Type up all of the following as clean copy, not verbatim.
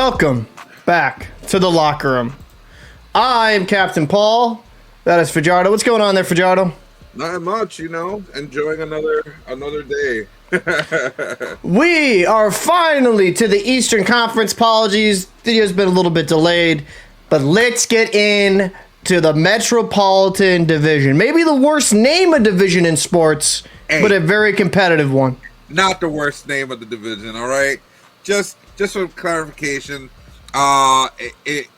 Welcome back to the locker room. I am Captain Paul. That is Fajardo. What's going on there, Fajardo? Not much, enjoying another day. We are finally to the Eastern Conference. Apologies, video's been a little bit delayed, but let's get in to the Metropolitan Division. Maybe the worst name of division in sports, but a very competitive one. Not the worst name of the division, all right? Just for clarification, it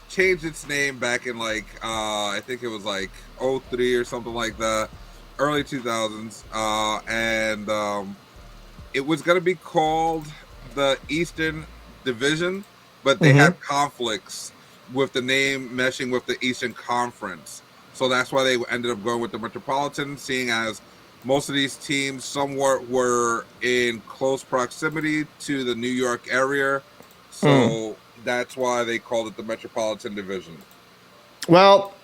changed its name back in I think it was like '03 or something like that, early 2000s, and it was going to be called the Eastern Division, but they had conflicts with the name meshing with the Eastern Conference, so that's why they ended up going with the Metropolitan, seeing as most of these teams somewhat were in close proximity to the New York area, so that's why they called it the Metropolitan Division. Well,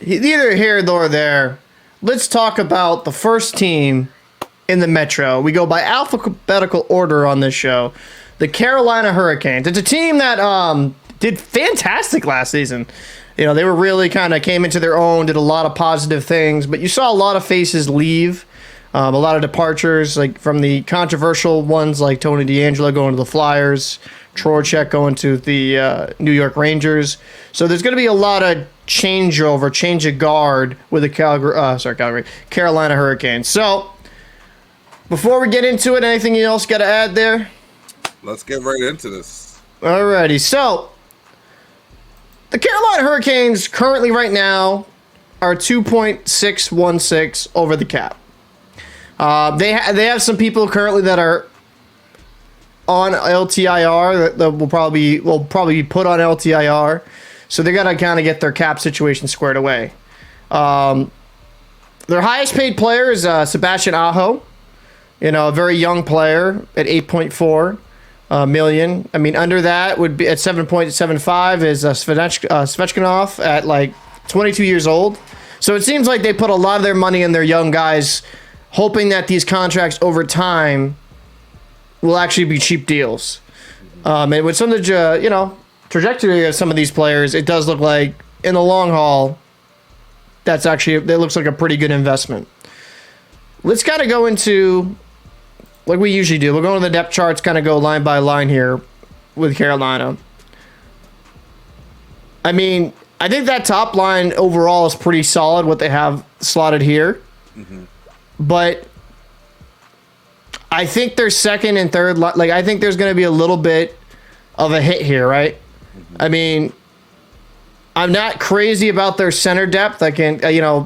neither here nor there. Let's talk about the first team in the Metro. We go by alphabetical order on this show. The Carolina Hurricanes. It's a team that did fantastic last season. You know, they were really kind of came into their own, did a lot of positive things, but you saw a lot of faces leave, a lot of departures, like from the controversial ones like Tony DeAngelo going to the Flyers, Trocheck going to the New York Rangers. So there's going to be a lot of change of guard with the Carolina Hurricanes. So before we get into it, anything else got to add there? Let's get right into this. Alrighty, so the Carolina Hurricanes currently right now are 2.616 over the cap. They have some people currently that are on LTIR that will probably be put on LTIR, so they got to kind of get their cap situation squared away. Their highest paid player is Sebastian Aho, a very young player at 8.4 million. I mean, under that would be at 7.75 is Svechnikov at like 22 years old. So it seems like they put a lot of their money in their young guys, hoping that these contracts over time will actually be cheap deals. And with some of the trajectory of some of these players, it does look like in the long haul, that looks like a pretty good investment. Let's kind of go into, like we usually do, we'll go to the depth charts, kind of go line by line here with Carolina. I mean, I think that top line overall is pretty solid, what they have slotted here. But I think their second and third, I think there's going to be a little bit of a hit here, right? I mean, I'm not crazy about their center depth. I can,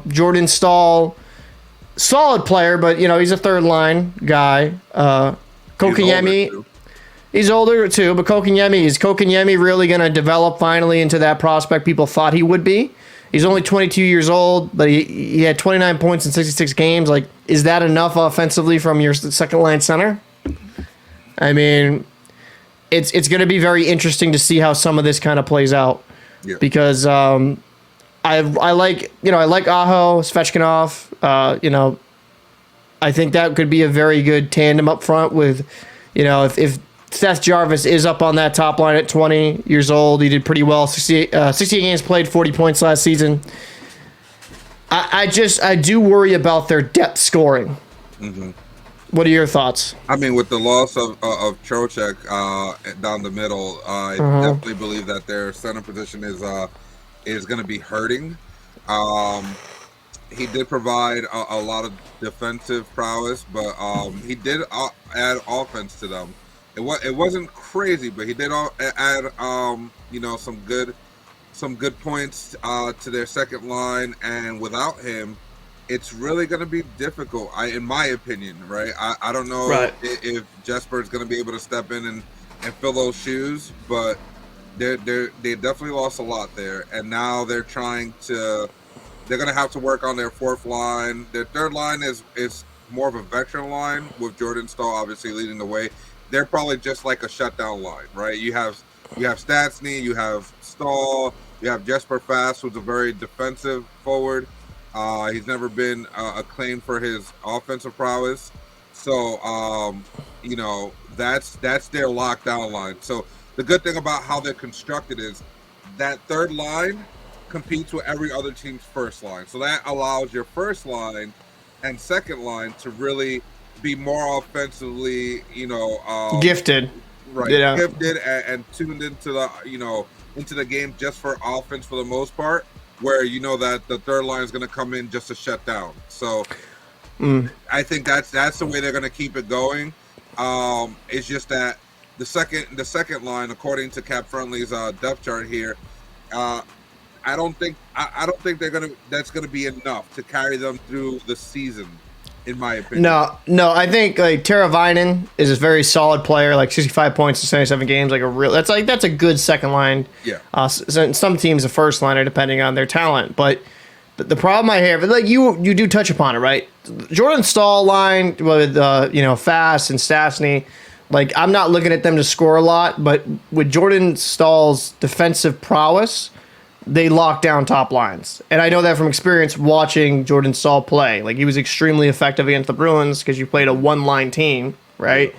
Jordan Staal, solid player, but he's a third line guy. Kotkaniemi, he's older too, but Kotkaniemi really going to develop finally into that prospect people thought he would be? He's only 22 years old, but he had 29 points in 66 games. Like, is that enough offensively from your second line center? I mean, it's going to be very interesting to see how some of this kind of plays out. Yeah. Because I like Aho, Svechnikov. I think that could be a very good tandem up front with, if Seth Jarvis is up on that top line at 20 years old. He did pretty well. 60 games played, 40 points last season. I do worry about their depth scoring. What are your thoughts? I mean, with the loss of Trocheck down the middle, I definitely believe that their center position is going to be hurting. He did provide a lot of defensive prowess, but he did add offense to them. It wasn't crazy, but he did add some good points to their second line, and without him, it's really going to be difficult. In my opinion, right? I don't know if Jesper is going to be able to step in and fill those shoes, but they definitely lost a lot there, and now they're going to have to work on their fourth line. Their third line is more of a veteran line with Jordan Staal obviously leading the way. They're probably just like a shutdown line, right? You have Stastny, you have Staal, you have Jesper Fast, who's a very defensive forward. He's never been acclaimed for his offensive prowess. So, that's their lockdown line. So the good thing about how they're constructed is that third line competes with every other team's first line. So that allows your first line and second line to really be more offensively, Gifted. right, Yeah. gifted and tuned into the, into the game just for offense for the most part, where you know that the third line is going to come in just to shut down. So I think that's the way they're going to keep it going. It's just that the second line, according to Cap Friendly's depth chart here, I don't think that's gonna be enough to carry them through the season, in my opinion. No, I think like Teravainen is a very solid player, like 65 points in 77 games, that's a good second line. Yeah. Some teams the first liner depending on their talent, but the problem I have, like you do touch upon it, right? Jordan Staal line with Fast and Stastny, like I'm not looking at them to score a lot, but with Jordan Staal's defensive prowess, they lock down top lines. And I know that from experience watching Jordan Staal play. Like he was extremely effective against the Bruins because you played a one-line team, right? Yeah.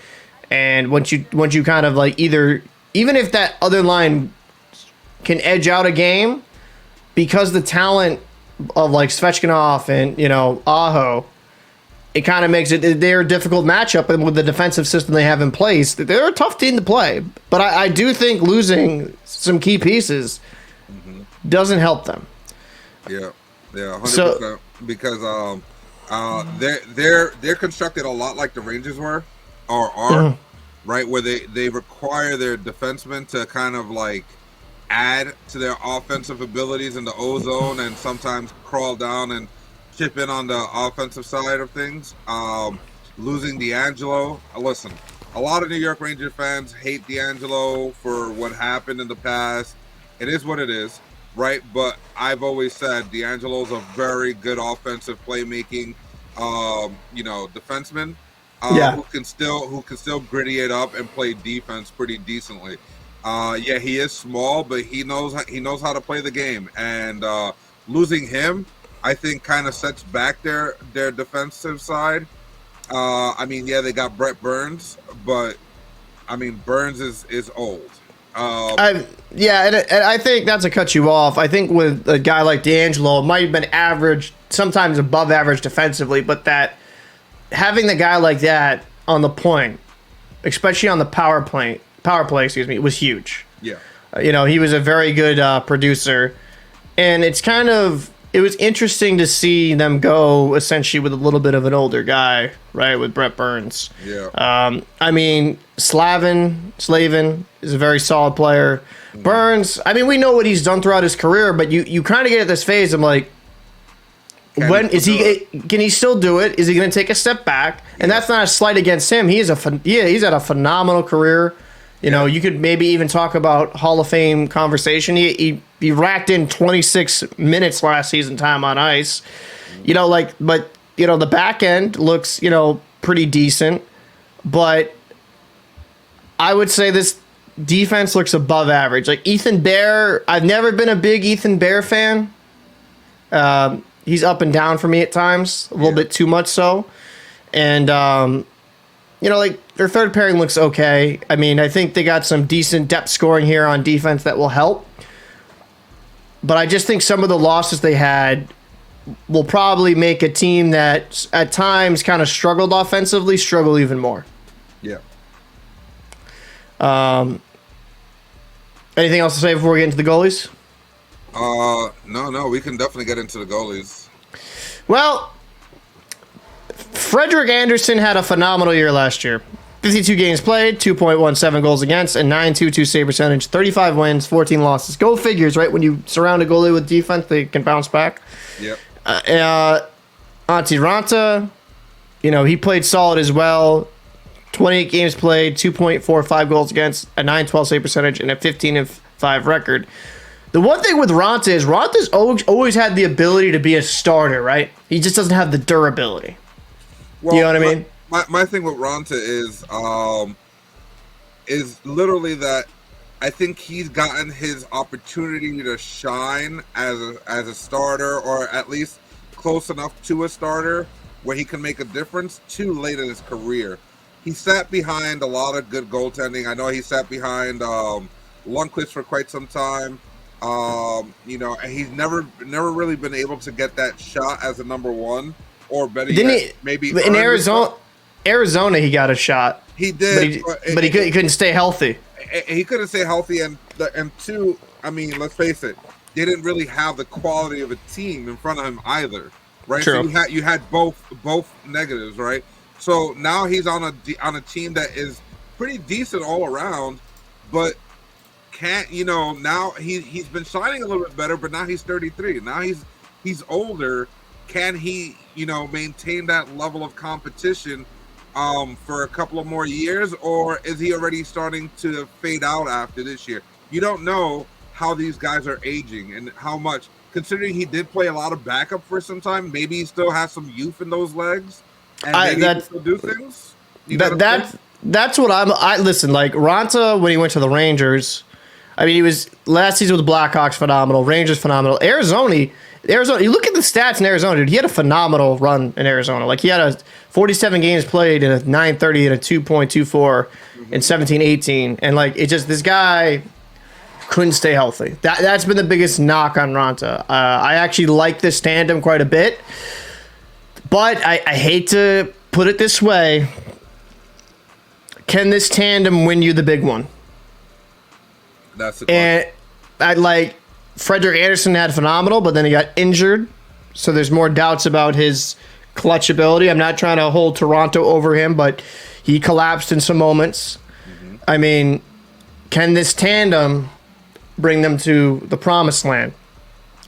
And once you kind of like even if that other line can edge out a game, because the talent of like Svechnikov and Aho, it kind of makes it they're a difficult matchup, and with the defensive system they have in place, they're a tough team to play. But I do think losing some key pieces doesn't help them. Yeah, 100%. So, because they're constructed a lot like the Rangers were or are, right? Where they require their defensemen to kind of like add to their offensive abilities in the O-zone and sometimes crawl down and chip in on the offensive side of things. Losing D'Angelo, listen, a lot of New York Ranger fans hate D'Angelo for what happened in the past. It is what it is. Right, but I've always said D'Angelo's a very good offensive playmaking, defenseman who can still gritty it up and play defense pretty decently. He is small, but he knows how to play the game. And losing him, I think, kind of sets back their defensive side. They got Brett Burns, but Burns is old. And I think not to cut you off. I think with a guy like D'Angelo, it might have been average, sometimes above average defensively, but that having the guy like that on the point, especially on the power play, was huge. Yeah. He was a very good producer, and it was interesting to see them go essentially with a little bit of an older guy, right, with Brett Burns. Yeah. Slavin is a very solid player. Burns, we know what he's done throughout his career, but you kind of get at this phase. I'm like, can he still do it? Is he going to take a step back? And that's not a slight against him. He's had a phenomenal career. You could maybe even talk about Hall of Fame conversation. He racked in 26 minutes last season time on ice. But the back end looks, pretty decent. But I would say this defense looks above average. Like Ethan Bear, I've never been a big Ethan Bear fan. He's up and down for me at times, a little bit too much so. And, their third pairing looks okay. I think they got some decent depth scoring here on defense that will help. But I just think some of the losses they had will probably make a team that at times kind of struggled offensively struggle even more. Yeah. Anything else to say before we get into the goalies? No, we can definitely get into the goalies. Well, Frederik Andersen had a phenomenal year last year. 52 games played, 2.17 goals against, and 9.22 save percentage, 35 wins, 14 losses. Go figures, right? When you surround a goalie with defense, they can bounce back. Yep. Antti Ranta, he played solid as well. 28 games played, 2.45 goals against, a 9.12 save percentage, and a 15-5 record. The one thing with Ranta is Ranta's always had the ability to be a starter, right? He just doesn't have the durability. Well, you know what I mean? My thing with Ranta is literally that I think he's gotten his opportunity to shine as a starter, or at least close enough to a starter where he can make a difference too late in his career. he sat behind a lot of good goaltending. I know he sat behind Lundqvist for quite some time. And he's never really been able to get that shot as a number one, or better yet, maybe in Arizona he got a shot. He did, but he couldn't stay healthy. He couldn't stay healthy, and two, I mean, let's face it, they didn't really have the quality of a team in front of him either, right? True. So you had both negatives, right? So now he's on a team that is pretty decent all around, but now he's been shining a little bit better, but now he's 33. Now he's older. Can he maintain that level of competition for a couple of more years, or is he already starting to fade out after this year? You don't know how these guys are aging and how much, considering he did play a lot of backup for some time. Maybe he still has some youth in those legs, and maybe he can still do things. That's what I listen. Like Ronta, when he went to the Rangers, I mean, he was last season with the Blackhawks phenomenal, Rangers phenomenal, Arizona. You look at the stats in Arizona, dude. He had a phenomenal run in Arizona. Like he had a 47 games played in a 930 and a 2.24 in 17-18, and like it just this guy couldn't stay healthy. That's been the biggest knock on Ronta. I actually like this tandem quite a bit, but I hate to put it this way. Can this tandem win you the big one? That's the question. And Frederik Andersen had phenomenal, but then he got injured, so there's more doubts about his clutch ability. I'm not trying to hold Toronto over him, but he collapsed in some moments. Mm-hmm. I mean, can this tandem bring them to the promised land?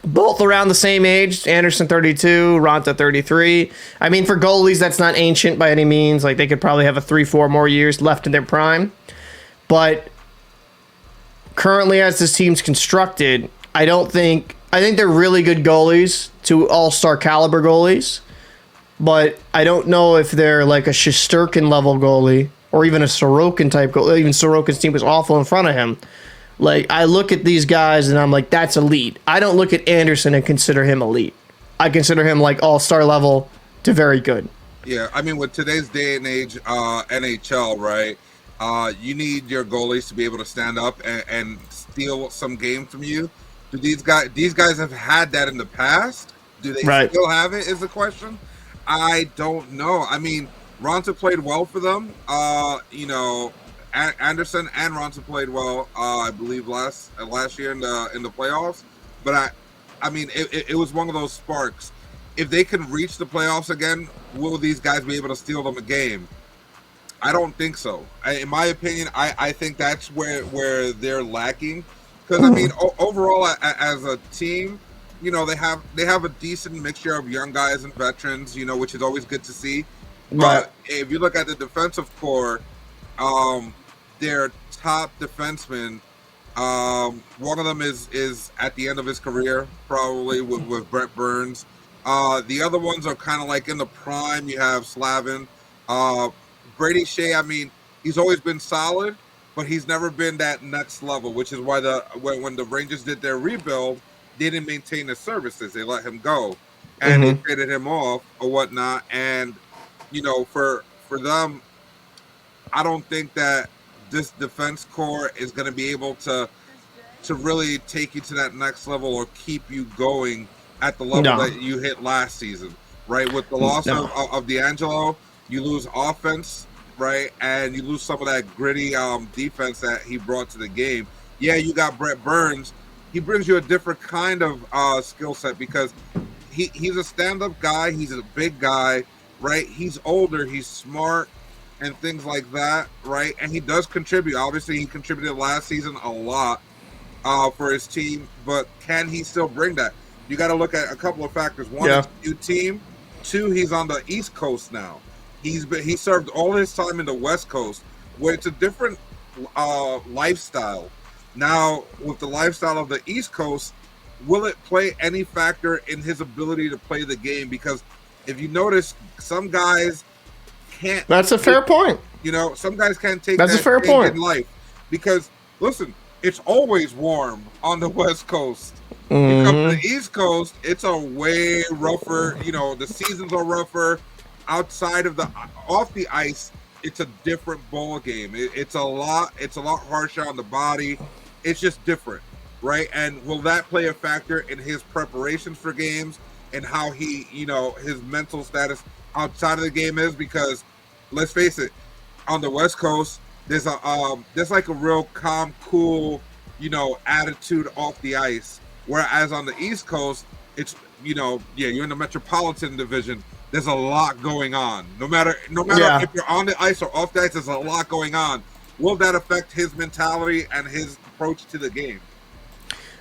Both around the same age, Anderson 32, Ronta 33. I mean, for goalies, that's not ancient by any means. Like, they could probably have 3-4 more years left in their prime. But currently, as this team's constructed, I think they're really good goalies to all-star caliber goalies, but I don't know if they're like a Shesterkin level goalie or even a Sorokin type goalie. Even Sorokin's team was awful in front of him. Like, I look at these guys and I'm like, that's elite. I don't look at Anderson and consider him elite. I consider him like all-star level to very good. Yeah, I mean, with today's day and age, NHL, right? You need your goalies to be able to stand up and steal some game from you. Do these guys have had that in the past? Do they still have it is the question. I don't know. I mean, Ronta played well for them. Anderson and Ronta played well, I believe last year in the playoffs. But I mean, it was one of those sparks. If they can reach the playoffs again, will these guys be able to steal them a game? I don't think so. In my opinion, I think that's where they're lacking. Because I mean, overall, as a team, they have a decent mixture of young guys and veterans, which is always good to see. But if you look at the defensive core, their top defenseman, one of them is at the end of his career, probably with Brett Burns. The other ones are kind of like in the prime. You have Slavin, Brady Shea. I mean, he's always been solid, but he's never been that next level, which is why when the Rangers did their rebuild, they didn't maintain the services. They let him go, and they traded him off or whatnot. And for them, I don't think that this defense core is going to be able to really take you to that next level or keep you going at the level that you hit last season, right? With the loss of D'Angelo, you lose offense, right? And you lose some of that gritty defense that he brought to the game. Yeah, you got Brett Burns. He brings you a different kind of skill set because he's a stand-up guy. He's a big guy, right? He's older. He's smart and things like that, right? And he does contribute. Obviously, he contributed last season a lot for his team, but can he still bring that? You got to look at a couple of factors. One, it's a new team. Two, he's on the East Coast now. He served all his time in the West Coast, where it's a different lifestyle. Now, with the lifestyle of the East Coast, will it play any factor in his ability to play the game? Because if you notice, some guys can't. That's a fair point. Some guys can't take That's that a fair change point in life. Because, listen, it's always warm on the West Coast. You come to the East Coast, it's a way rougher. The seasons are rougher. Off the ice, it's a different ball game. It's a lot harsher on the body. It's just different, right? And will that play a factor in his preparations for games and how he, his mental status outside of the game is? Because let's face it, on the West Coast, there's like a real calm, cool, attitude off the ice. Whereas on the East Coast, it's you're in the Metropolitan Division. There's a lot going on. No matter Yeah. if you're on the ice or off the ice, there's a lot going on. Will that affect his mentality and his approach to the game?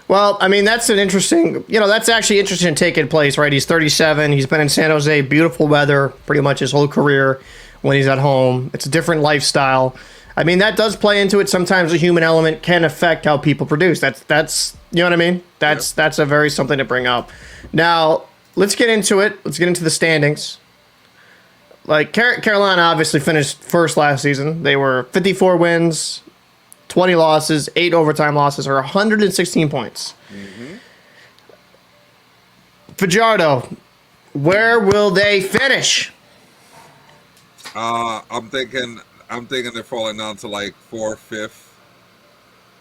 Well, I mean, that's an interesting, that's actually interesting taking place, right? He's 37. He's been in San Jose, beautiful weather, pretty much his whole career when he's at home. It's a different lifestyle. I mean, that does play into it. Sometimes the human element can affect how people produce. That's you know what I mean? That's a very something to bring up. Now, let's get into it. Let's get into the standings. Like, Carolina obviously finished first last season. They were 54 wins, 20 losses, 8 overtime losses, or 116 points. Fajardo, where will they finish? I'm thinking they're falling down to like 4th, 5th,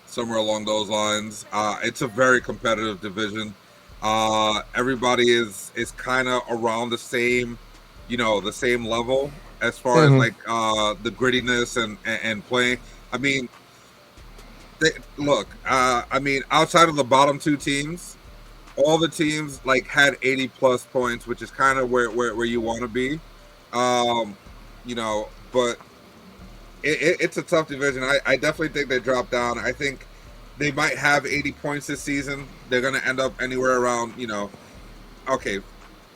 somewhere along those lines. It's a very competitive division. Everybody is kind of around the same, the same level as far as like the grittiness and playing. I mean, outside of the bottom 2 teams, all the teams like had 80 plus points, which is kind of where you want to be. But it's a tough division. I definitely think they drop down. I think they might have 80 points this season. They're going to end up anywhere around, okay,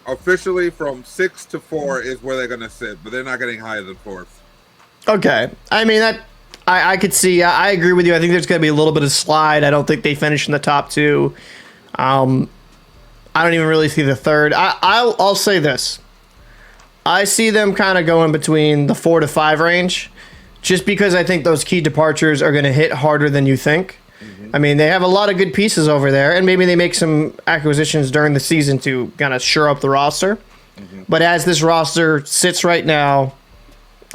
officially from 6 to 4 is where they're going to sit, but they're not getting higher than 4th. Okay. I mean, I could see, I agree with you. I think there's going to be a little bit of slide. I don't think they finish in the top 2. I don't even really see the 3rd. I'll say this. I see them kind of going between the 4 to 5 range, just because I think those key departures are going to hit harder than you think. I mean, they have a lot of good pieces over there, and maybe they make some acquisitions during the season to kind of shore up the roster. But as this roster sits right now,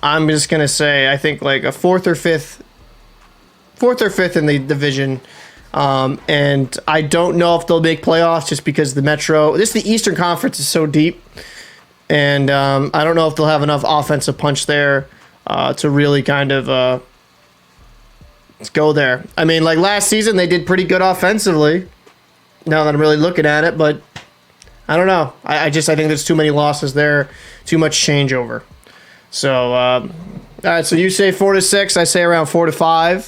I'm just going to say I think like a 4th or 5th in the division. And I don't know if they'll make playoffs just because the Eastern Conference is so deep. And I don't know if they'll have enough offensive punch there to really kind of go there. I mean, like last season, they did pretty good offensively. Now that I'm really looking at it, but I don't know. I think there's too many losses there, too much changeover. So, all right. So you say 4 to 6. I say around 4 to 5.